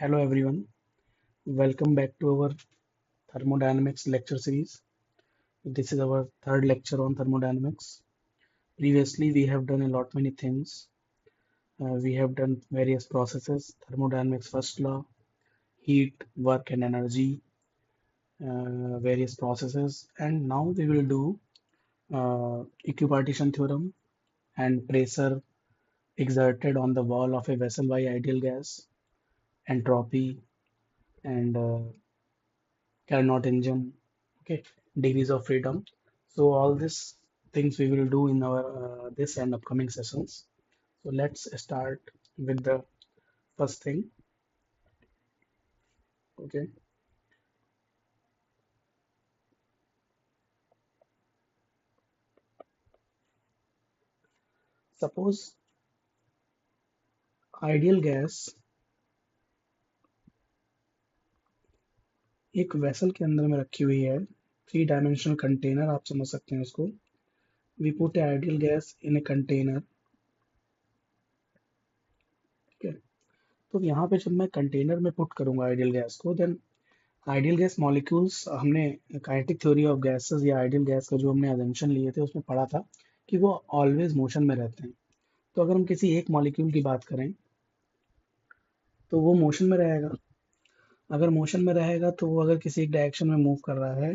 Hello everyone, welcome back to our thermodynamics lecture series. This is our third lecture on thermodynamics. Previously, we have done a lot many things. We have done various processes, thermodynamics first law, heat, work and energy, various processes, and now we will do equipartition theorem and pressure exerted on the wall of a vessel by ideal gas, entropy, and Carnot engine, okay, degrees of freedom. So all these things we will do in our this and upcoming sessions. So let's start with the first thing. Okay, suppose ideal gas एक vessel के अंदर में रखी हुई है, three dimensional container आप समझ सकते हैं उसको. We put a ideal gas in a container. ठीक है, तो यहाँ पे जब मैं कंटेनर में पुट करूंगा आइडियल गैस को, देन आइडियल गैस मॉलिक्यूल्स हमने काइनेटिक थ्योरी ऑफ गैसेस या आइडियल गैस का जो हमने अजम्पशन लिए थे उसमें पढ़ा था कि वो ऑलवेज मोशन में रहते हैं. तो अगर हम किसी एक मॉलिक्यूल की बात करें तो वो मोशन में रहेगा. अगर मोशन में रहेगा तो वो अगर किसी एक डायरेक्शन में मूव कर रहा है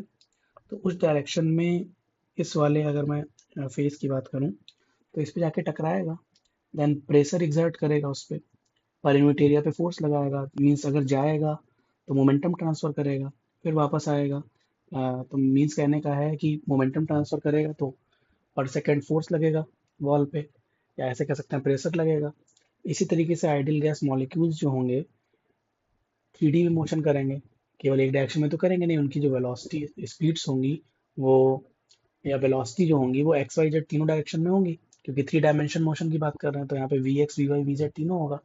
तो उस डायरेक्शन में इस वाले अगर मैं फेस की बात करूं तो इस पे जाके टकराएगा. देन प्रेशर एग्जर्ट करेगा उस पे, पर यूनिट एरिया पे फोर्स लगाएगा. मीन्स अगर जाएगा तो मोमेंटम ट्रांसफर करेगा, फिर वापस आएगा. तो मीन्स कहने का है कि मोमेंटम ट्रांसफर करेगा तो पर सेकंड फोर्स लगेगा वॉल पे, या ऐसे कह सकते हैं प्रेशर लगेगा. इसी तरीके से आइडियल गैस मॉलिक्यूल्स जो होंगे थ्री डी में मोशन करेंगे. केवल एक डायरेक्शन में तो करेंगे नहीं, उनकी जो वेलोसिटी स्पीड्स होंगी वो या वेलोसिटी जो होंगी वो एक्स वाई जेड तीनों डायरेक्शन में होंगी, क्योंकि थ्री डायमेंशन मोशन की बात कर रहे हैं. तो यहाँ पे v x v y v z तीनों होगा.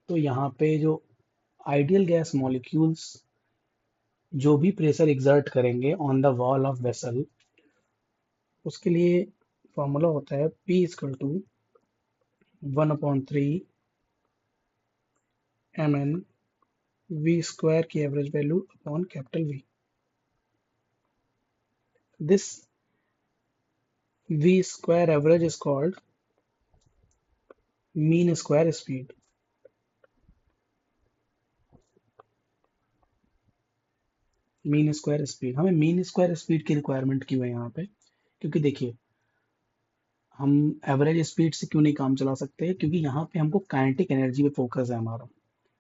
तो यहाँ पे जो आइडियल गैस मॉलिक्यूल्स जो भी प्रेशर एग्जर्ट करेंगे on the wall of vessel, उसके लिए फॉर्मूला होता है P equal to 1/3 mn V square की average value upon capital V. दिस V square average is called mean square speed. Mean square speed, हमें मीन स्क्वायर स्पीड की requirement क्यों है यहाँ पे? क्योंकि देखिए, हम एवरेज स्पीड से क्यों नहीं काम चला सकते? क्योंकि यहाँ पे हमको काइनेटिक एनर्जी पे फोकस है हमारा.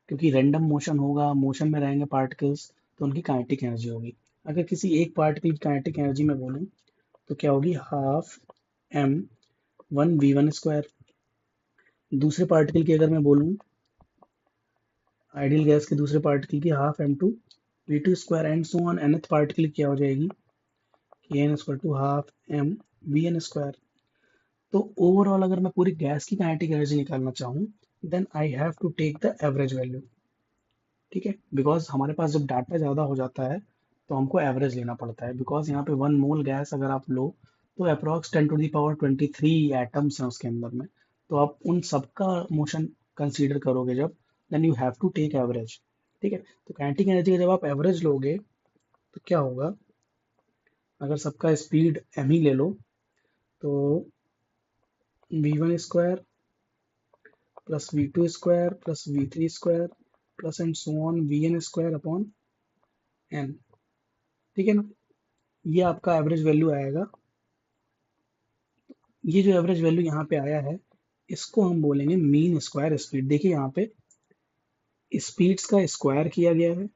क्योंकि रैंडम मोशन होगा, मोशन में रहेंगे पार्टिकल्स, तो उनकी काइनेटिक एनर्जी होगी. अगर किसी एक पार्टिकल की काइनेटिक एनर्जी में बोलूँ तो क्या होगी? Half m one v one square. दूसरे पार्टिकल की अगर मैं बोलूँ, आइडियल गैस के दूसरे पार्टिकल की half m two v two square and so on. nth particle की क्या हो जाएगी? N square to half m v n square. तो ओवरऑल अगर मैं पूरी गैस की काइनेटिक एनर्जी निकालना चाहूँ, then I have to take the average value. ठीक है, बिकॉज हमारे पास जब डाटा ज़्यादा हो जाता है तो हमको एवरेज लेना पड़ता है. बिकॉज यहाँ पे वन मोल गैस अगर आप लो तो अप्रॉक्स 10⁻23 एटम्स हैं उसके अंदर में. तो आप उन सबका मोशन कंसीडर करोगे जब, then you have to take average. ठीक है, तो काइनेटिक एनर्जी का जब आप एवरेज लोगे तो क्या होगा? अगर सबका स्पीड एम ही ले लो तो v one square plus v two square plus v three square plus and so on v n square upon n. ठीक है ना? ये आपका एवरेज वैल्यू आएगा. ये जो एवरेज वैल्यू यहाँ पे आया है इसको हम बोलेंगे मीन स्क्वायर स्पीड. देखिए यहाँ पे स्पीड्स का स्क्वायर किया गया है.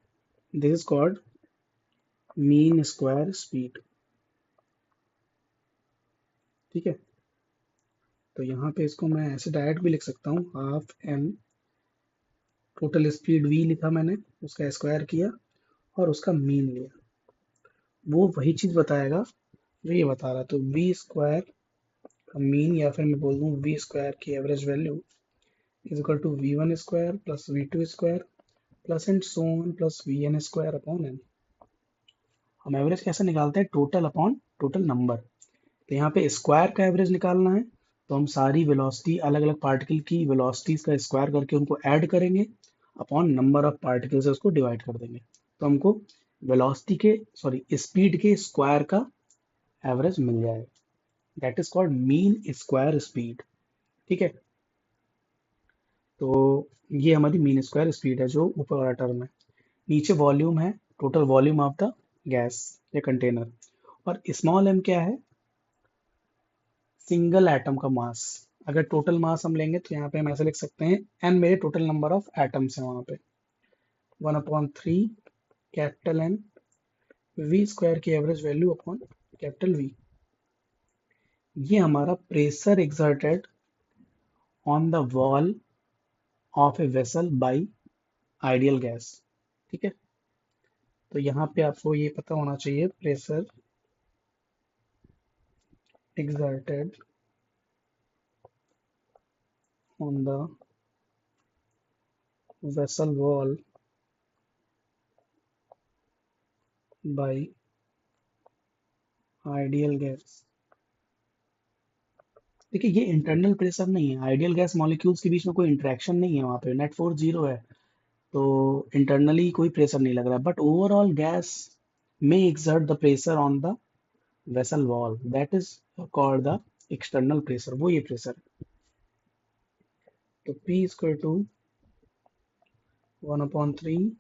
This is called mean square speed. ठीक है, तो यहाँ पे इसको मैं ऐसे डायरेक्ट भी लिख सकता हूँ. Half m total speed v लिखा मैंने, उसका स्क्वायर किया और उसका मीन लिया. वो वही चीज बताएगा जो ये बता रहा. तो v स्क्वायर का मीन, या फिर मैं बोल दूँ v स्क्वायर की average value is equal to v one square plus v two square plus and so on plus v n square upon n. हम एवरेज कैसे निकालते हैं? Total upon total number. तो यहाँ पे स्क्वायर का एवरेज निकालना है तो हम सारी वेलोसिटी, अलग अलग पार्टिकल की वेलोसिटीज का स्क्वायर करके उनको ऐड करेंगे अपॉन नंबर ऑफ पार्टिकल्स से उसको डिवाइड कर देंगे, तो हमको वेलोसिटी के सॉरी स्पीड के स्क्वायर का एवरेज मिल जाएगा, that is called mean square speed. ठीक है, तो ये हमारी मीन स्क्वायर स्पीड है जो ऊपर वाला टर्म है। नीचे वॉल्यूम है, total volume of the gas या कंटेनर, और स्मॉल एम क्या है, सिंगल एटम का मास। अगर टोटल मास हम लेंगे तो यहाँ पे हम ऐसे लिख सकते हैं, एन मेरे टोटल नंबर ऑफ एटम्स हैं वहां पे, 1/3 कैपिटल एन वी स्क्वायर की average value upon capital V. ये हमारा pressure exerted on the wall of a vessel by ideal gas. ठीक है, तो यहाँ पे आपको ये पता होना चाहिए, pressure exerted on the vessel wall by ideal gas। देखिए ये इंटरनल प्रेशर नहीं है, आइडियल गैस मॉलिक्यूल्स के बीच में कोई इंटरेक्शन नहीं है, वहाँ पे नेट फोर्स जीरो है, तो इंटरनली कोई प्रेशर नहीं लग रहा है, बट ओवरऑल गैस में exert the pressure on the vessel wall, that is called the external pressure, वो ये प्रेशर है। तो P equal to 1/3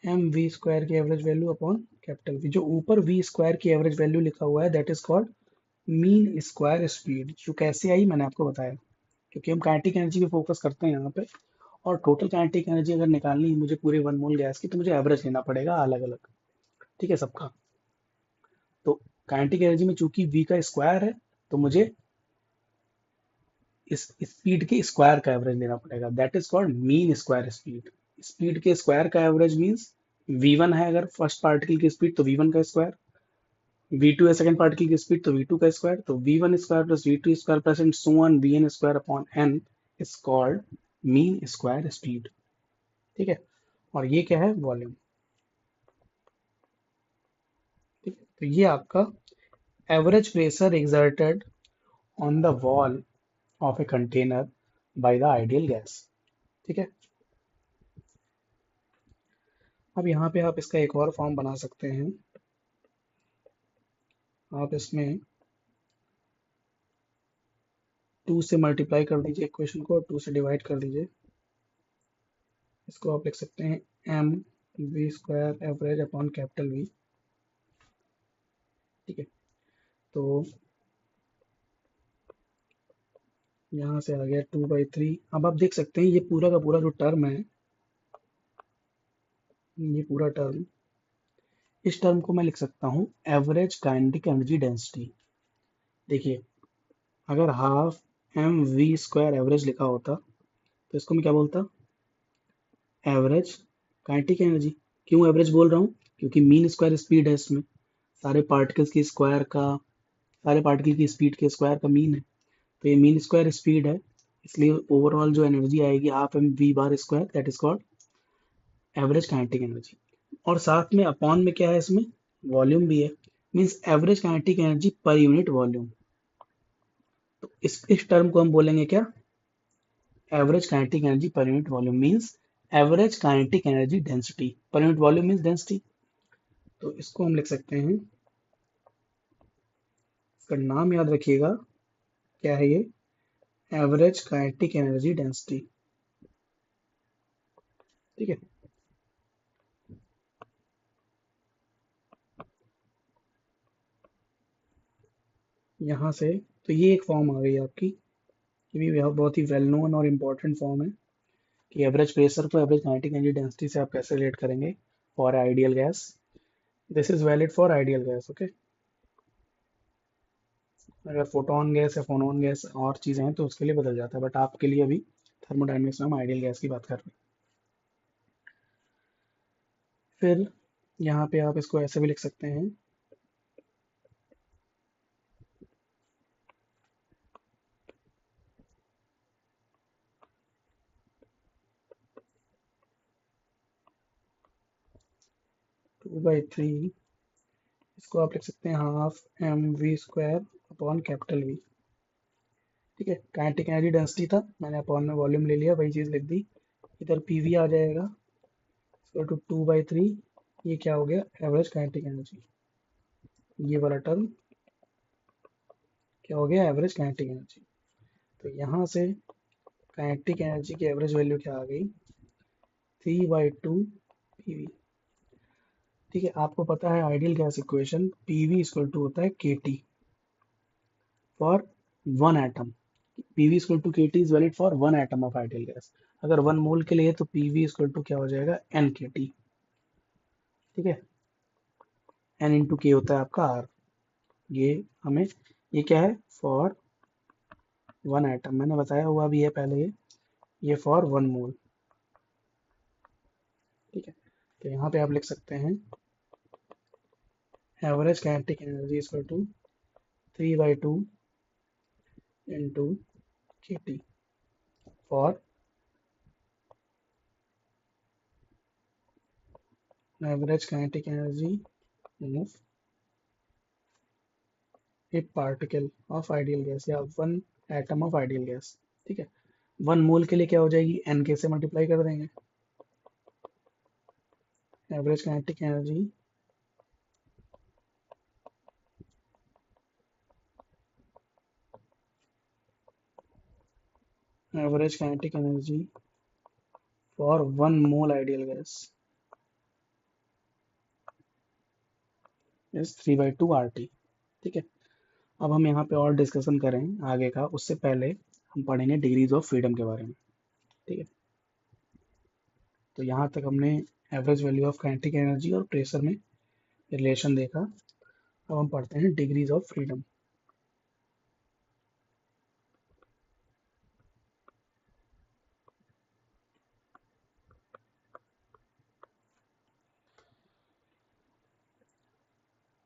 M we square की average value upon capital V. जो ऊपर वी स्क्वायर की एवरेज वैल्यू लिखा हुआ है that is called mean square speed. जो कैसे आई मैंने आपको बताया, क्योंकि हम काइनेटिक एनर्जी पे फोकस करते हैं यहाँ पे, और टोटल काइनेटिक एनर्जी अगर निकालनी है मुझे पूरे 1 मोल गैस की, तो मुझे एवरेज लेना पड़ेगा अलग अलग, ठीक है, सबका। तो काइनेटिक एनर्जी में चूंकि वी का स्क्वायर है, तो मुझे इस स्पीड के स्क्वायर का एवरेज लेना पड़ेगा, that is called mean square speed. Speed के स्क्वायर का एवरेज मीन्स v1 है अगर फर्स्ट पार्टिकल की स्पीड, तो v1 का स्क्वायर, v2 है सेकंड पार्टिकल की स्पीड, तो v2 का स्क्वायर, तो v1 square plus v2 square plus and so on vn square upon n is called mean square speed. ठीक है, और ये क्या है, वॉल्यूम। ठीक है, तो ये आपका average pressure exerted on the wall of a container by the ideal gas. ठीक है, अब यहाँ पे आप इसका एक और फॉर्म बना सकते हैं। आप इसमें 2 से मल्टीप्लाई कर दीजिए इक्वेशन को, 2 से डिवाइड कर दीजिए। इसको आप लिख सकते हैं m we square average upon capital V. ठीक है, तो यहाँ से आ गया 2/3। अब आप देख सकते हैं ये पूरा का पूरा जो टर्म है, ये पूरा टर्म, इस टर्म को मैं लिख सकता हूँ एवरेज काइनेटिक एनर्जी डेंसिटी। देखिए, अगर half m we square average लिखा होता तो इसको मैं क्या बोलता, एवरेज काइनेटिक एनर्जी। क्यों एवरेज बोल रहा हूँ, क्योंकि मीन स्क्वायर स्पीड है इसमें, सारे पार्टिकल्स की स्क्वायर का, सारे पार्टिकल की स्पीड के स्क्वायर का मीन है, तो ये मीन स्क्वायर स्पीड है, इसलिए ओवरऑल जो एनर्जी आएगी half m v bar square, that is called average kinetic energy. और साथ में अपॉन में क्या है, इसमें वॉल्यूम भी है, means average kinetic energy per unit volume. तो इस टर्म को हम बोलेंगे क्या, average kinetic energy per unit volume, means average kinetic energy density, per unit volume means density. तो इसको हम लिख सकते हैं, इसका नाम याद रखिएगा, क्या है ये, एवरेज काइनेटिक एनर्जी डेंसिटी। ठीक है, यहाँ से तो ये एक फॉर्म आ गई आपकी, ये भी बहुत ही वेल नोन और इम्पोर्टेंट फॉर्म है कि एवरेज प्रेशर को एवरेज काइनेटिक एनर्जी डेंसिटी से आप कैसे रिलेट करेंगे for ideal gas. This is valid for ideal gas, okay. अगर फोटोन गैस या फोनोन गैस और चीजें हैं तो उसके लिए बदल जाता है, बट आपके लिए अभी थर्मोडायनेमिक्स में हम आइडियल गैस की बात कर रहे हैं। फिर यहाँ पे आप इसको ऐसे भी लिख सकते हैं, टू बाई थ्री, इसको आप लिख सकते हैं half m we square upon capital V. ठीक है, काइनेटिक एनर्जी डेंसिटी था, मैंने अपॉन में वॉल्यूम ले लिया, वही चीज लिख दी, इधर पीवी आ जाएगा इक्वल टू 2/3, ये क्या हो गया, एवरेज काइनेटिक एनर्जी। ये वाला टर्म क्या हो गया, एवरेज काइनेटिक एनर्जी। तो यहाँ से काइनेटिक एनर्जी की एवरेज वैल्यू क्या आ गई, 3/2 पीवी। ठीक है, आपको पता है ideal gas equation, PV equal to होता है KT for one atom. PV equal to KT is valid for one atom of ideal gas. अगर वन मोल के लिए तो पीवी इक्वल टू क्या हो जाएगा, एन के टी। ठीक है, एन इंटू के होता है आपका आर। ये हमें, ये क्या है, फॉर वन एटम, मैंने बताया हुआ भी है पहले, ये फॉर वन मोल। ठीक है, तो यहाँ पे आप लिख सकते हैं average kinetic energy equal to 3/2 into K T for average kinetic energy of a particle of ideal gas या one atom of ideal gas. ठीक है, वन मोल के लिए क्या हो जाएगी, एन के से मल्टीप्लाई कर देंगे। Average kinetic energy average kinetic energy for one mole ideal gas is 3/2 RT। ठीक है, अब हम यहाँ पे और डिस्कशन करें आगे का, उससे पहले हम पढ़ेंगे डिग्रीज ऑफ फ्रीडम के बारे में। ठीक है, तो यहाँ तक हमने average value of kinetic energy और प्रेशर में रिलेशन देखा। अब हम पढ़ते हैं degrees of freedom.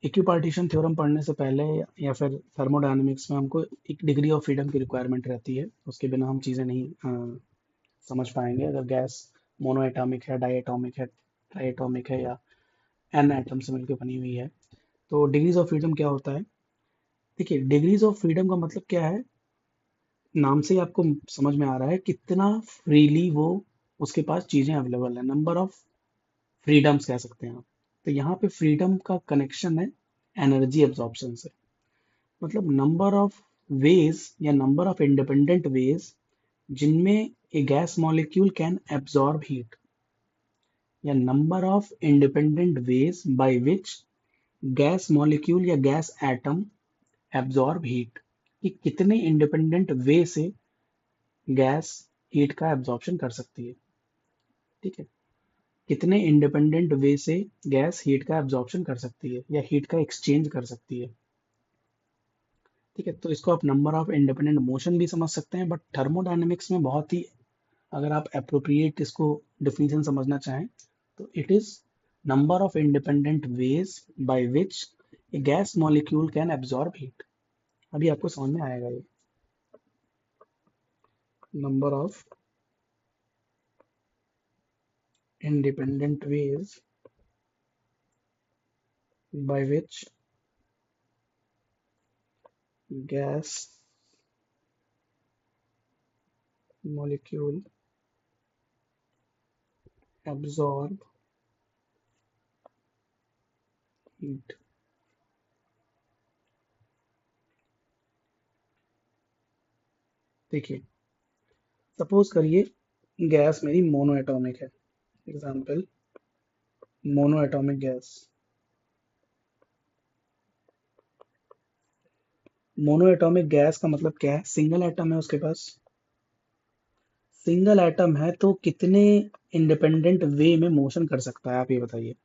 Equipartition theorem पढ़ने से पहले या फिर थर्मोडायनेमिक्स में हमको एक डिग्री ऑफ फ्रीडम की रिक्वायरमेंट रहती है, उसके बिना हम चीज़ें नहीं समझ पाएंगे। अगर गैस मोनो एटॉमिक है, डाई एटॉमिक है, ट्राई एटॉमिक है, या एन एटम से मिलकर बनी हुई है, तो डिग्रीज ऑफ फ्रीडम क्या होता है। देखिए, डिग्रीज ऑफ फ्रीडम का मतलब क्या है, नाम से ही आपको समझ में आ रहा है कितना फ्रीली वो, उसके पास चीजें अवेलेबल है, नंबर ऑफ फ्रीडम्स कह सकते हैं आप। तो यहाँ पे फ्रीडम का कनेक्शन है एनर्जी एब्जॉर्प्शन से, मतलब नंबर ऑफ वेज या नंबर ऑफ इंडिपेंडेंट वेज जिनमें a gas molecule can absorb heat, या number of independent ways by which gas molecule या गैस एटम एब्जॉर्ब हीट, कि कितने इंडिपेंडेंट वे से गैस हीट का एब्जॉर्प्शन कर सकती है। ठीक है, कितने इंडिपेंडेंट वे से गैस हीट का एब्जॉर्प्शन कर सकती है या हीट का एक्सचेंज कर सकती है। ठीक है, तो इसको आप नंबर ऑफ इंडिपेंडेंट मोशन भी समझ सकते हैं, बट थर्मोडायनेमिक्स में बहुत ही, अगर आप अप्रोप्रिएट इसको डिफिनीशन समझना चाहें, तो it is number of independent ways by which A gas molecule can absorb heat. अभी आपको समझ में आएगा ये, number of independent ways by which gas molecule absorb heat। देखिए, सपोज करिए गैस मेरी मोनो एटॉमिक है, example mono atomic gas. Mono atomic gas का मतलब क्या है, सिंगल एटम है उसके पास। सिंगल एटम है तो कितने इंडिपेंडेंट वे में मोशन कर सकता है, आप ये बताइए।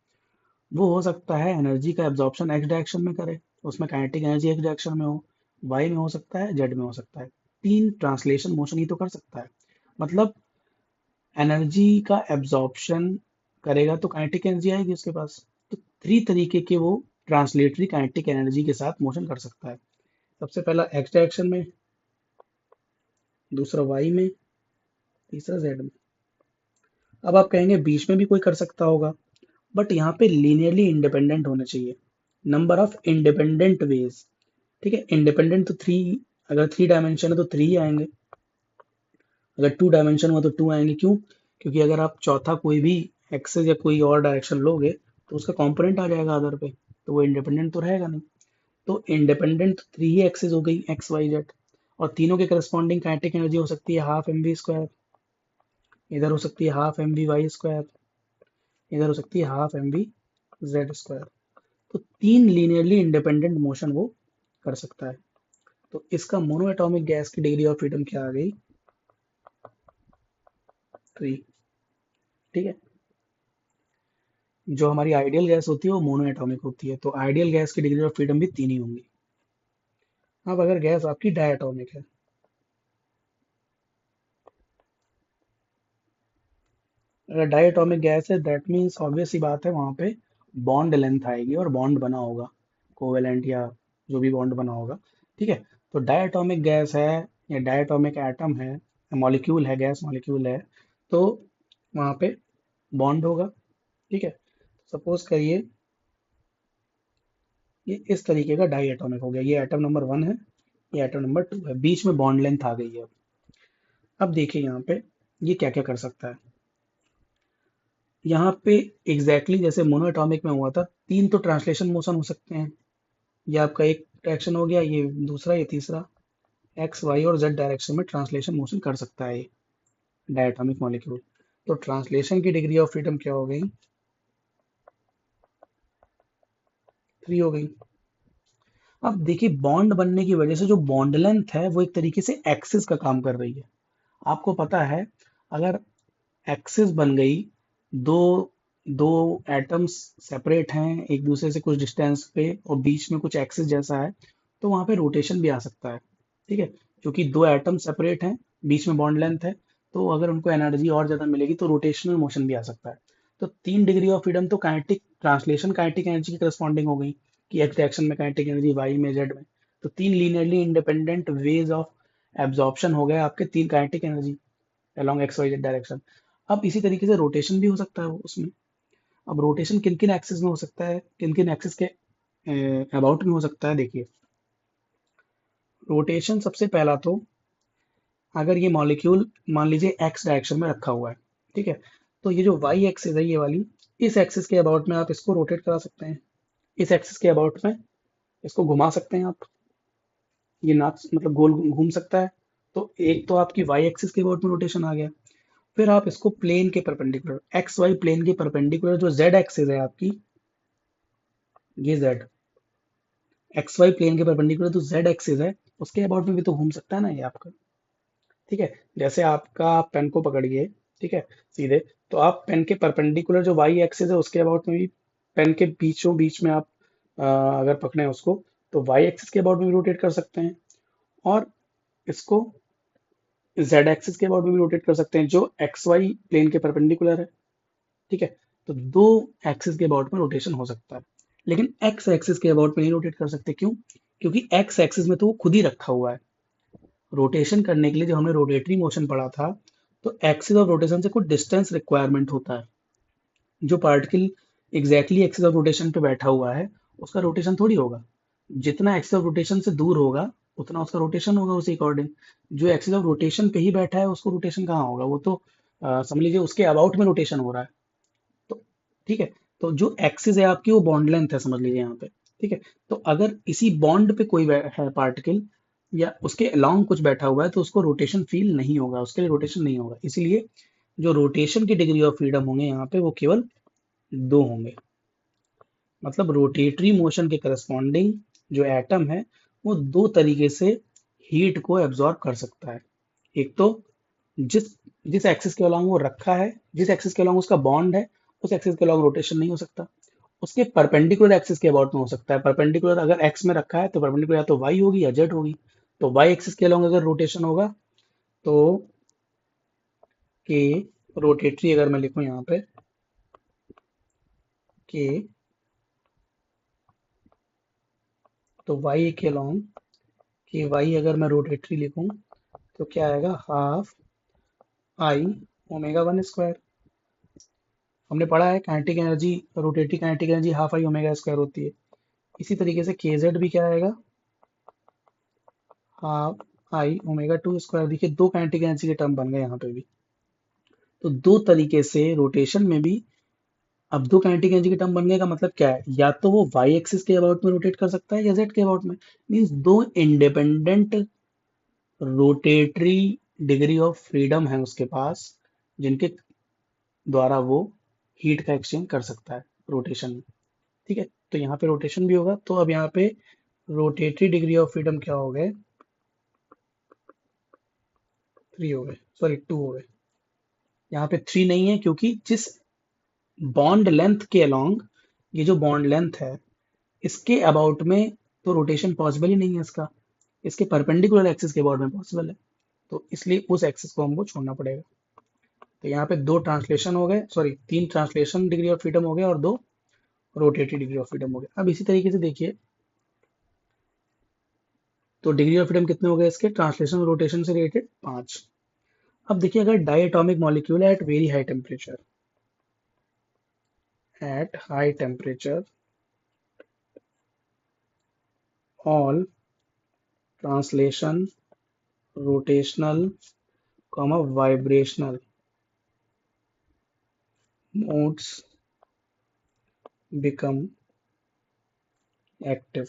वो हो सकता है एनर्जी का एब्जॉर्प्शन एक्स डायरेक्शन में करे, उसमें काइनेटिक एनर्जी एक्स डायरेक्शन में हो, वाई में हो सकता है, जेड में हो सकता है, तीन ट्रांसलेशन मोशन ही तो कर सकता है। मतलब एनर्जी का एब्जॉर्प्शन करेगा तो काइनेटिक एनर्जी आएगी उसके पास। तो थ्री तरीके के वो ट्रांसलेटरी काइनेटिक एनर्जी के साथ मोशन कर सकता है। सबसे पहला एक्स डायरेक्शन में, दूसरा वाई में, तीसरा जेड में। अब आप कहेंगे बीच में भी कोई कर सकता होगा, बट यहाँ पे लीनियरली इंडिपेंडेंट होने चाहिए, नंबर ऑफ इंडिपेंडेंट वेज। ठीक है, इंडिपेंडेंट तो थ्री, अगर थ्री डायमेंशन है तो थ्री ही आएंगे, अगर टू डायमेंशन हुआ तो टू आएंगे। क्यों, क्योंकि अगर आप चौथा कोई भी एक्सेस या कोई और डायरेक्शन लोगे तो उसका कंपोनेंट आ जाएगा अदर पे, तो वो इंडिपेंडेंट तो रहेगा नहीं। तो इंडिपेंडेंट थ्री ही एक्सेस हो गई एक्स वाई जेड, और तीनों के करस्पॉन्डिंग काइनेटिक एनर्जी हो सकती है हाफ एम वी स्क्वायर, इधर हो सकती है half m v y square, इधर हो सकती है half m v z square. तो तीन लीनियरली इंडिपेंडेंट मोशन वो कर सकता है। तो इसका मोनो एटॉमिक गैस की डिग्री ऑफ फ्रीडम क्या आ गई, 3। ठीक है, जो हमारी आइडियल गैस होती है वो मोनो एटॉमिक होती है, तो आइडियल गैस की डिग्री ऑफ फ्रीडम भी 3 ही होंगी। अब अगर गैस आपकी डायटोमिक है, अगर डायटोमिक गैस है दैट मीन्स ऑब्वियस सी बात है वहां पे बॉन्ड लेंथ आएगी और बॉन्ड बना होगा, कोवेलेंट या जो भी बॉन्ड बना होगा। ठीक है, तो डायटोमिक गैस है या डायटोमिक एटम है, मॉलिक्यूल है, गैस मॉलिक्यूल है, तो वहां पे बॉन्ड होगा। ठीक है, सपोज करिए ये इस तरीके का डाई एटॉमिक हो गया, ये एटम नंबर 1 है, ये एटम नंबर 2 है, बीच में बॉन्ड लेंथ आ गई है। अब देखिए यहाँ पे ये क्या क्या कर सकता है। यहाँ पे एग्जैक्टली जैसे मोनोएटॉमिक में हुआ था, तीन तो ट्रांसलेशन मोशन हो सकते हैं। ये आपका एक डायरेक्शन हो गया, ये दूसरा, ये तीसरा, एक्स वाई और जेड डायरेक्शन में ट्रांसलेशन मोशन कर सकता है ये डायटोमिक मॉलिक्यूल। तो ट्रांसलेशन की डिग्री ऑफ फ्रीडम क्या हो गई, 3 हो गई। अब देखिए बॉन्ड बनने की वजह से जो बॉन्ड लेंथ है वो एक तरीके से एक्सिस का काम कर रही है। आपको पता है अगर एक्सिस बन गई, दो दो एटम्स सेपरेट हैं एक दूसरे से कुछ डिस्टेंस पे और बीच में कुछ एक्सिस जैसा है, तो वहां पे रोटेशन भी आ सकता है। ठीक है, क्योंकि दो एटम सेपरेट हैं, बीच में बॉन्ड लेंथ है, तो अगर उनको एनर्जी और ज्यादा मिलेगी तो रोटेशनल मोशन भी आ सकता है। तो 3 डिग्री ऑफ फ्रीडम तो काइनेटिक ट्रांसलेशन काइनेटिक एनर्जी की करस्पॉन्डिंग हो गई कि एक्स डायरेक्शन में काइनेटिक एनर्जी, वाई में, जेड में। तो तीन linearly independent ways of absorption हो गए आपके, तीन kinetic energy along x y z direction. अब इसी तरीके से रोटेशन भी हो सकता है उसमें। अब रोटेशन किन किन एक्सिस में हो सकता है, किन किन एक्सिस के अबाउट में हो सकता है, देखिए रोटेशन सबसे पहला तो अगर ये मॉलिक्यूल मान लीजिए एक्स डायरेक्शन में रखा हुआ है, ठीक है, तो ये जो वाई एक्सिस है ये वाली, इस एक्सिस के अबाउट में आप इसको रोटेट करा सकते हैं, इस एक्सिस के अबाउट में इसको घुमा सकते हैं आप, ये नाच मतलब गोल घूम सकता है। तो एक तो आपकी वाई एक्सिस के अबाउट में रोटेशन आ गया। फिर आप इसको प्लेन के परपेंडिकुलर, एक्स वाई प्लेन के परपेंडिकुलर जो जेड एक्सिस है आपकी, ये जेड एक्स वाई प्लेन के परपेंडिकुलर जो जेड एक्सिस है उसके अबाउट में भी तो घूम सकता है ना ये आपका। ठीक है, जैसे आपका आप पेन को पकड़िए, ठीक है, सीधे, तो आप पेन के परपेंडिकुलर जो वाई एक्सिस है उसके अबाउट में भी, पेन के बीचों बीच में आप अगर पकड़े उसको, तो वाई एक्सिस के अबाउट में भी रोटेट कर सकते हैं, और इसको जेड एक्सिस के अबाउट में भी रोटेट कर सकते हैं जो एक्स वाई प्लेन के परपेंडिकुलर है। ठीक है, तो दो एक्सिस के अबाउट में रोटेशन हो सकता है, लेकिन एक्स एक्सिस के अबाउट में नहीं रोटेट कर सकते, क्यों? क्योंकि एक्स एक्सिस में तो वो खुद ही रखा हुआ है। रोटेशन करने के लिए जब हमने रोटेटरी मोशन पढ़ा था, तो एक्सिस ऑफ रोटेशन से कुछ डिस्टेंस रिक्वायरमेंट होता है। जो particle exactly axis of rotation पे बैठा हुआ है उसका रोटेशन थोड़ी होगा, जितना एक्सिस ऑफ रोटेशन से दूर होगा उतना उसका रोटेशन होगा उसी अकॉर्डिंग। जो एक्सिस ऑफ रोटेशन पे ही बैठा है उसको रोटेशन कहाँ होगा, वो तो समझ लीजिए उसके अबाउट में रोटेशन हो रहा है। तो ठीक है, तो जो एक्सिस है आपकी वो बॉन्ड लेंथ है समझ लीजिए यहाँ पे। ठीक है, तो अगर इसी बॉन्ड पे कोई है पार्टिकल या उसके अलोंग कुछ बैठा हुआ है तो उसको रोटेशन फील नहीं होगा, उसके लिए रोटेशन नहीं होगा, इसीलिए जो रोटेशन की डिग्री ऑफ फ्रीडम होंगे यहाँ पे वो केवल 2 होंगे। मतलब रोटेटरी मोशन के करस्पॉन्डिंग जो एटम है वो दो तरीके से हीट को एब्जॉर्ब कर सकता है। एक तो जिस जिस एक्सिस के अलॉन्ग वो रखा है, जिस एक्सिस के अलॉन्ग उसका बॉन्ड है, उस एक्सिस के अलॉन्ग रोटेशन नहीं हो सकता। उसके परपेंडिकुलर एक्सिस के अबाउट में हो सकता है। परपेंडिकुलर अगर एक्स में रखा है तो परपेंडिकुलर या तो वाई होगी या जेड होगी। तो वाई एक्सिस के अलॉन्ग अगर रोटेशन होगा तो के रोटेटरी, अगर मैं लिखूं यहाँ पे के, तो वाई के अलॉन्ग के वाई अगर मैं रोटेटरी लिखूं तो क्या आएगा, हाफ आई ओमेगा 1 स्क्वायर। हमने पढ़ा है kinetic energy, rotatory kinetic energy half I omega square होती है। इसी तरीके से के जेड भी क्या आएगा, हाफ आई ओमेगा 2 स्क्वायर। देखिए दो काइनेटिक एनर्जी के टर्म बन गए यहाँ पे भी। तो दो तरीके से रोटेशन में भी अब दो काइनेटिक एनर्जी के टर्म बनने का मतलब क्या है, या तो वो वाई एक्सिस के अबाउट में रोटेट कर सकता है या जेड के अबाउट में। मीन्स दो independent rotatory degree of freedom है उसके पास, जिनके द्वारा वो हीट का एक्सचेंज कर सकता है रोटेशन में। ठीक है, तो यहाँ पे रोटेशन भी होगा, तो अब यहाँ पे रोटेटरी डिग्री ऑफ फ्रीडम क्या हो गए, 3 हो गए, सॉरी 2 हो गए। यहाँ पे 3 नहीं है क्योंकि जिस बॉन्ड लेंथ के अलोंग, ये जो बॉन्ड लेंथ है इसके अबाउट में तो रोटेशन पॉसिबल ही नहीं है इसका, इसके परपेंडिकुलर एक्सिस के अबाउट में पॉसिबल है, तो इसलिए उस एक्सिस को हमको छोड़ना पड़ेगा। तो यहाँ पे दो ट्रांसलेशन हो गए, sorry 3 translation degree of freedom हो गए और 2 रोटेटरी डिग्री ऑफ फ्रीडम हो गए। अब इसी तरीके से देखिए, तो डिग्री ऑफ फ्रीडम कितने हो गए इसके, ट्रांसलेशन और रोटेशन से रिलेटेड 5। अब देखिए, अगर डायटोमिक मॉलिक्यूल है at high temperature all translation, rotational, vibrational modes become active.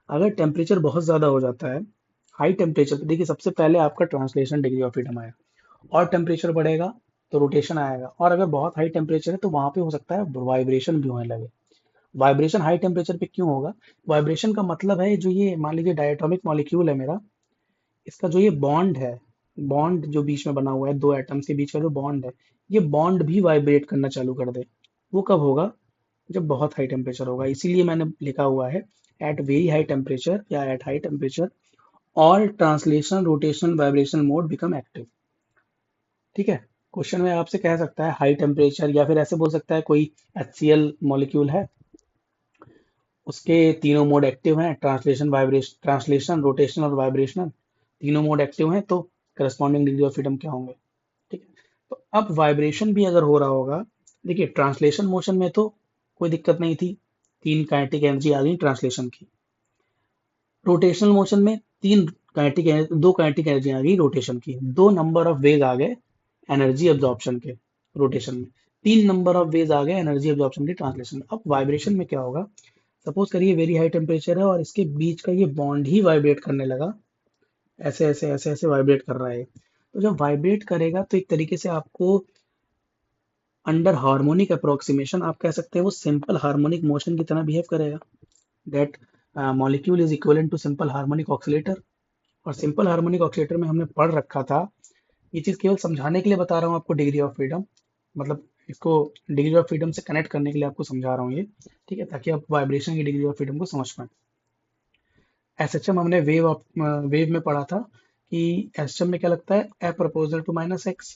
अगर टेम्परेचर बहुत ज्यादा हो जाता है, हाई टेम्परेचर पे देखिए, सबसे पहले आपका ट्रांसलेशन डिग्री ऑफ फ्रीडम आया, और टेम्परेचर बढ़ेगा तो रोटेशन आएगा, और अगर बहुत हाई टेम्परेचर है तो वहां पे हो सकता है वाइब्रेशन भी होने लगे। वाइब्रेशन हाई टेम्परेचर पे क्यों होगा, वाइब्रेशन का मतलब है जो ये मान लीजिए डायटोमिक मॉलिक्यूल है मेरा, इसका जो ये बॉन्ड है, बॉन्ड जो बीच में बना हुआ है दो एटम्स के बीच का जो बॉन्ड है, ये बॉन्ड भी वाइब्रेट करना चालू कर दे। वो कब होगा, जब बहुत हाई टेम्परेचर होगा। इसीलिए मैंने लिखा हुआ है एट वेरी हाई टेम्परेचर या at high temperature all translation rotation vibration mode become active. ठीक है, क्वेश्चन में आपसे कह सकता है हाई टेम्परेचर, या फिर ऐसे बोल सकता है कोई HCl मॉलिक्यूल है, उसके तीनों मोड एक्टिव हैं, ट्रांसलेशन रोटेशन और वाइब्रेशनल, तीनों मोड एक्टिव हैं, तो करस्पॉन्डिंग डिग्री ऑफ फ्रीडम क्या होंगे। ठीक है, तो अब वाइब्रेशन भी अगर हो रहा होगा, देखिए ट्रांसलेशन मोशन में तो कोई दिक्कत नहीं थी, 3 काइनेटिक एनर्जी आ गई ट्रांसलेशन की। रोटेशनल मोशन में दो काइनेटिक एनर्जी आ गई रोटेशन की, दो नंबर ऑफ वेज आ गए एनर्जी एब्जॉर्प्शन के रोटेशन में, 3 नंबर ऑफ वेज आ गए एनर्जी एब्जॉर्प्शन के ट्रांसलेशन में। अब वाइब्रेशन में क्या होगा, सपोज करिए वेरी हाई टेम्परेचर है और इसके बीच का ये बॉन्ड ही वाइब्रेट करने लगा, ऐसे ऐसे ऐसे ऐसे वाइब्रेट कर रहा है। तो जब वाइब्रेट करेगा तो एक तरीके से आपको अंडर हार्मोनिक अप्रोक्सीमेशन आप कह सकते हैं वो सिंपल हार्मोनिक मोशन की तरह बिहेव करेगा। That molecule is equivalent to simple harmonic oscillator. और सिंपल हार्मोनिक ऑक्सीलेटर में हमने पढ़ रखा था, ये चीज केवल समझाने के लिए बता रहा हूँ आपको, डिग्री ऑफ फ्रीडम मतलब इसको डिग्री ऑफ फ्रीडम से कनेक्ट करने के लिए आपको समझा रहा हूँ ये। ठीक है, ताकि आप वाइब्रेशन की डिग्री ऑफ फ्रीडम को समझ पाए। एसएचएम हमने वेव में पढ़ा था कि एसएचएम में क्या लगता है, f proportional to minus x,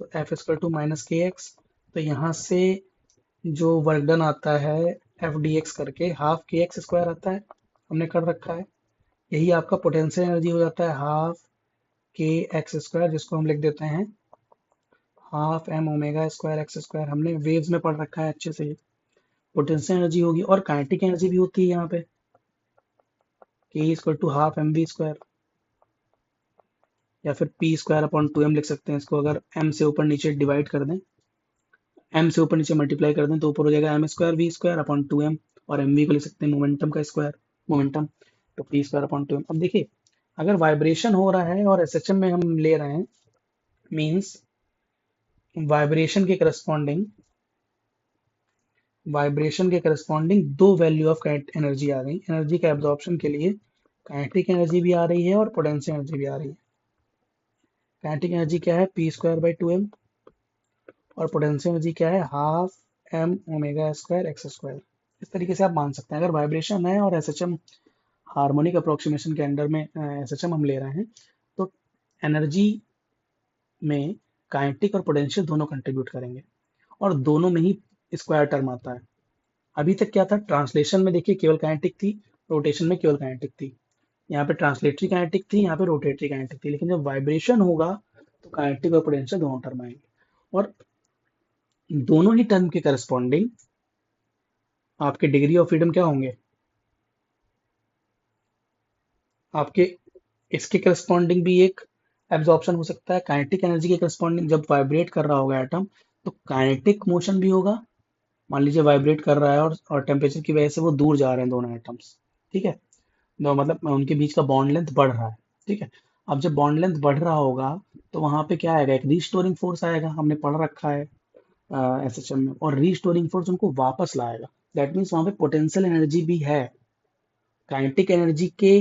तो f square to minus k x. तो यहाँ से जो वर्क डन आता है एफ डी एक्स करके हाफ के एक्स स्क्वायर आता है, हमने कर रखा है। यही आपका पोटेंशियल एनर्जी हो जाता है हाफ के एक्स स्क्वायर, जिसको हम लिख देते हैं half m omega square x square. हमने वेव्स में पढ़ रखा है अच्छे से। पोटेंशियल एनर्जी होगी और काइनेटिक एनर्जी भी होती है यहाँ पे, k equal to half m we square, या फिर पी स्क्वायर अपॉन 2m लिख सकते हैं इसको। अगर m से ऊपर नीचे डिवाइड कर दें, m से ऊपर नीचे मल्टीप्लाई कर दें तो ऊपर हो जाएगा m square v square upon 2m, और mv को लिख सकते हैं मोमेंटम का स्क्वायर, मोमेंटम, तो p स्क्वायर अपॉन 2m। अब देखिए, अगर वाइब्रेशन हो रहा है और एसएचएम में हम ले रहे हैं, मींस वाइब्रेशन के करस्पॉन्डिंग दो वैल्यू ऑफ एनर्जी आ गई। एनर्जी का एब्जॉर्प्शन के लिए काइनेटिक एनर्जी भी आ रही है और पोटेंशियल एनर्जी भी आ रही है। काइनेटिक एनर्जी क्या है, पी स्क्वायर बाई 2m, और पोटेंशियल एनर्जी क्या है, half m omega square x square. इस तरीके से आप मान सकते हैं, अगर वाइब्रेशन है और एसएचएम हार्मोनिक अप्रोक्सीमेशन के अंडर में एसएचएम हम ले रहे हैं, तो एनर्जी में काइनेटिक और पोटेंशियल दोनों कंट्रीब्यूट करेंगे, और दोनों में ही स्क्वायर टर्म आता है। अभी तक क्या था, ट्रांसलेशन में देखिए केवल काइनेटिक थी, रोटेशन में केवल काइनेटिक थी। यहाँ पे ट्रांसलेटरी काइनेटिक थी, यहाँ पे रोटेटरी काइनेटिक थी, लेकिन जब वाइब्रेशन होगा तो काइनेटिक और पोटेंशियल दोनों टर्म आएंगे, और दोनों ही टर्म के करस्पॉन्डिंग आपके डिग्री ऑफ फ्रीडम क्या होंगे, आपके इसके करस्पॉन्डिंग भी एक एब्जॉर्प्शन हो सकता है काइनेटिक एनर्जी के करस्पॉन्डिंग, जब वाइब्रेट कर रहा होगा एटम तो काइनेटिक मोशन भी होगा। मान लीजिए वाइब्रेट कर रहा है और टेम्परेचर की वजह से वो दूर जा रहे हैं दोनों एटम्स, ठीक है, तो मतलब उनके बीच का बॉन्ड लेंथ बढ़ रहा है, ठीक है। अब जब बॉन्ड लेंथ बढ़ रहा होगा तो वहां पे क्या आएगा, एक रीस्टोरिंग फोर्स आएगा, हमने पढ़ रखा है एसएचएम में, और रीस्टोरिंग फोर्स उनको वापस लाएगा। दैट मीन्स वहां पे पोटेंशियल एनर्जी भी है, काइनेटिक एनर्जी के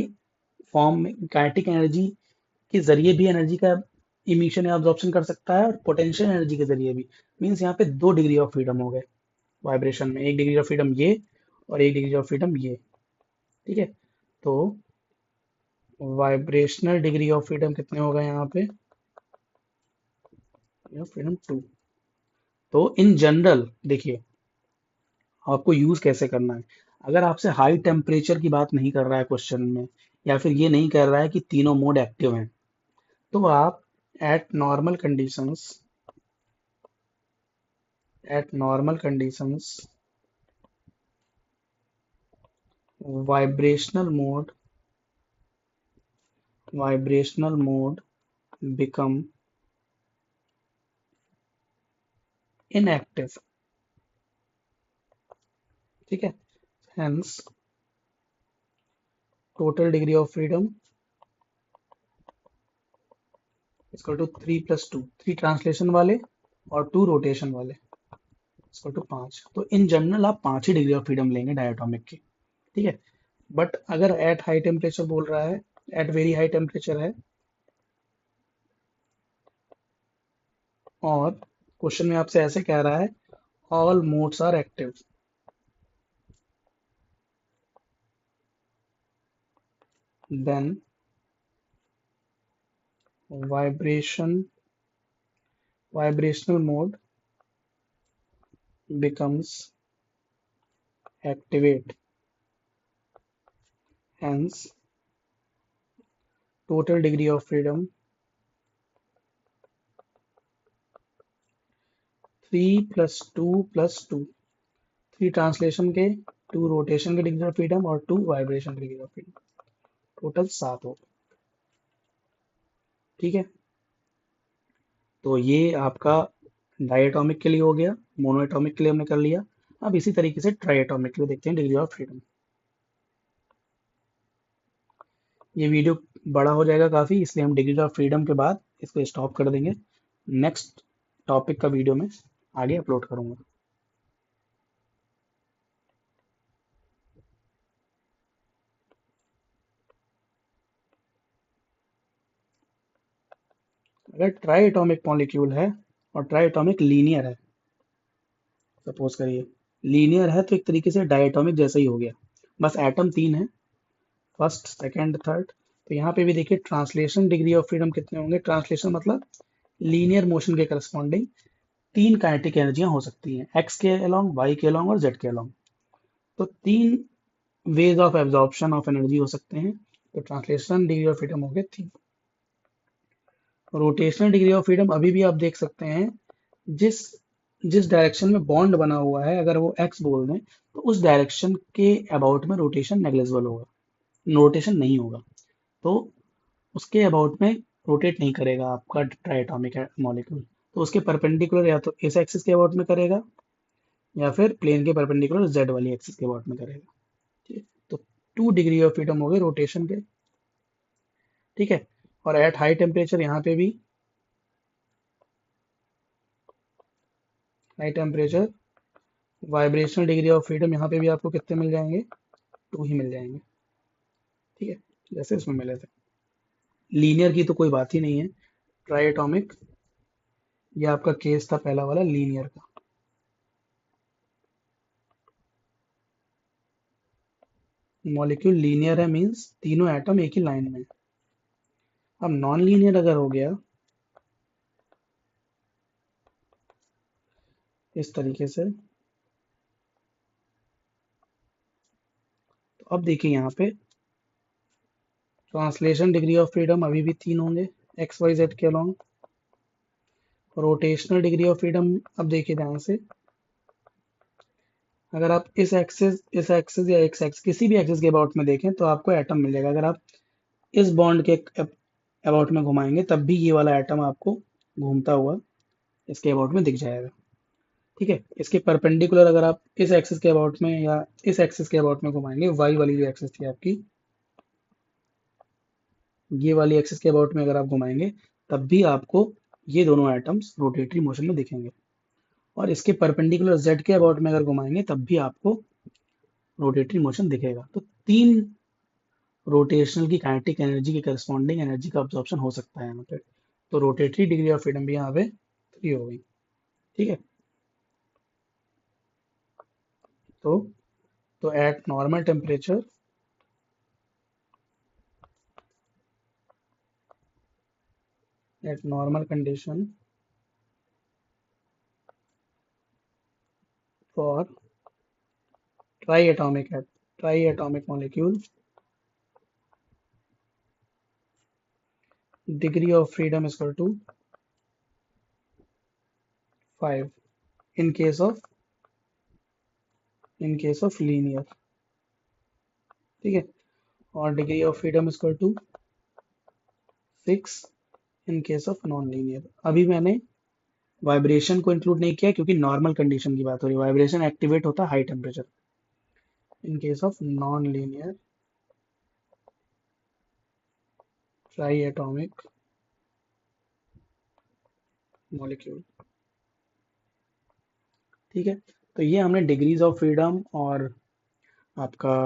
फॉर्म में, काइनेटिक एनर्जी के जरिए भी एनर्जी का इमिशन या अब्जॉर्प्शन कर सकता है, और पोटेंशियल एनर्जी के जरिए भी। मीन्स यहाँ पे 2 डिग्री ऑफ फ्रीडम हो गए वाइब्रेशन में, 1 डिग्री ऑफ फ्रीडम ये और 1 डिग्री ऑफ फ्रीडम ये, ठीक है। तो वाइब्रेशनल डिग्री ऑफ फ्रीडम कितने हो गए यहाँ पे, फ्रीडम 2। तो इन जनरल देखिए आपको यूज कैसे करना है। अगर आपसे हाई टेम्परेचर की बात नहीं कर रहा है क्वेश्चन में, या फिर ये नहीं कर रहा है कि तीनों मोड एक्टिव हैं, तो आप at normal conditions, at normal conditions vibrational mode, vibrational mode become inactive, ठीक है। Hence total degree of freedom equal to 3 + 2, 3 translation वाले और 2 रोटेशन वाले इक्वल टू 5। तो इन जनरल आप 5 ही डिग्री ऑफ फ्रीडम लेंगे डायटोमिक की, ठीक है। बट अगर एट हाई टेम्परेचर बोल रहा है, एट वेरी हाई टेम्परेचर है, और क्वेश्चन में आपसे ऐसे कह रहा है all modes are active, then vibration, vibrational mode becomes activate, hence total degree of freedom 3 + 2 + 2, 3 translation के, 2 रोटेशन के डिग्री ऑफ फ्रीडम और 2 वाइब्रेशन के डिग्री ऑफ फ्रीडम, टोटल 7 हो, ठीक है। तो ये आपका डायटोमिक के लिए हो गया, मोनोएटॉमिक के लिए हमने कर लिया। अब इसी तरीके से ट्राइएटॉमिक के लिए देखते हैं डिग्री ऑफ फ्रीडम। ये वीडियो बड़ा हो जाएगा काफी, इसलिए हम डिग्री ऑफ फ्रीडम के बाद इसको स्टॉप कर देंगे। नेक्स्ट टॉपिक का वीडियो में आगे अपलोड करूंगा। अगर ट्राइएटॉमिक मॉलिक्यूल है और ट्राइएटॉमिक लीनियर है, सपोज करिए लीनियर है, तो एक तरीके से डायटोमिक जैसा ही हो गया, बस एटम 3 है, फर्स्ट सेकंड थर्ड। तो यहाँ पे भी देखिए ट्रांसलेशन डिग्री ऑफ फ्रीडम कितने होंगे, ट्रांसलेशन मतलब लीनियर मोशन के करस्पॉन्डिंग 3 काइनेटिक एनर्जियां हो सकती हैं, एक्स के अलोंग, वाई के अलोंग और जेड के अलोंग। तो 3 veg of absorption of energy हो सकते हैं। तो ट्रांसलेशन डिग्री ऑफ फ्रीडम हो गए 3। रोटेशनल डिग्री ऑफ फ्रीडम अभी भी आप देख सकते हैं, जिस जिस डायरेक्शन में बॉन्ड बना हुआ है अगर वो एक्स बोल दें तो उस डायरेक्शन के अबाउट में रोटेशन नेग्लिजिबल होगा, रोटेशन नहीं होगा। तो उसके अबाउट में रोटेट नहीं करेगा आपका ट्राइएटॉमिक मॉलिक्यूल, तो उसके परपेंडिकुलर या तो इस एक्सिस के अबाउट में करेगा, या फिर प्लेन के परपेंडिकुलर जेड वाली एक्सिस के अबाउट में करेगा, ठीक है। तो 2 डिग्री ऑफ फ्रीडम हो गए रोटेशन के, ठीक है। और एट हाई टेम्परेचर यहाँ पे भी high temperature vibrational degree of freedom यहाँ पे भी आपको कितने मिल जाएंगे, 2 ही मिल जाएंगे, ठीक है, जैसे इसमें मिले थे। लीनियर की तो कोई बात ही नहीं है, ट्राइएटॉमिक, ये आपका केस था पहला वाला लीनियर का। मॉलिक्यूल लीनियर है मींस तीनों एटम एक ही लाइन में है। अब नॉन लीनियर अगर हो गया इस तरीके से, तो अब देखिए यहाँ पे ट्रांसलेशन डिग्री ऑफ फ्रीडम अभी भी 3 होंगे एक्स वाई जेड के along. Rotational degree of freedom अब देखिए ध्यान से, अगर आप इस एक्सिस या एक्स एक्स किसी भी एक्सिस के अबाउट में देखें तो आपको एटम मिल जाएगा। अगर आप इस बॉन्ड के अबाउट में घुमाएंगे तब भी ये वाला एटम आपको घूमता हुआ इसके अबाउट में दिख जाएगा। ठीक है, इसके परपेंडिकुलर अगर आप इस एक्सिस के अबाउट में या इस एक्सिस के अबाउट में घुमाएंगे, वाई वाली जो एक्सिस थी आपकी, ये वाली एक्सिस के अबाउट में अगर आप घुमाएंगे तब भी आपको ये दोनों एटम्स रोटेटरी मोशन में दिखेंगे। और इसके परपेंडिकुलर जेड के अबाउट में अगर घुमाएंगे तब भी आपको रोटेटरी मोशन दिखेगा। तो तीन रोटेशनल की काइनेटिक एनर्जी के करस्पॉन्डिंग एनर्जी का अब्जॉर्प्शन हो सकता है यहाँ पे। तो रोटेटरी डिग्री ऑफ फ्रीडम भी यहाँ पे 3 हो गई। ठीक है, तो eight normal temperature condition for try atomic molecule, degree of freedom is equal to 5 in case of linear। ठीक है, और degree of freedom is equal to 6 in case of non linear. अभी मैंने वाइब्रेशन को इंक्लूड नहीं किया क्योंकि normal condition की बात हो रही है, वाइब्रेशन एक्टिवेट होता है high temperature. In case of non linear try atomic molecule. ठीक है, तो ये हमने डिग्रीज ऑफ फ्रीडम और आपका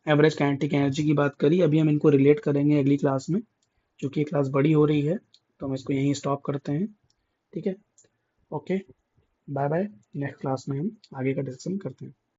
एवरेज काइनेटिक एनर्जी की बात करी। अभी हम इनको रिलेट करेंगे अगली क्लास में, क्योंकि क्लास बड़ी हो रही है तो हम इसको यहीं स्टॉप करते हैं। ठीक है, okay, bye bye. Next class में हम आगे का डिस्कशन करते हैं।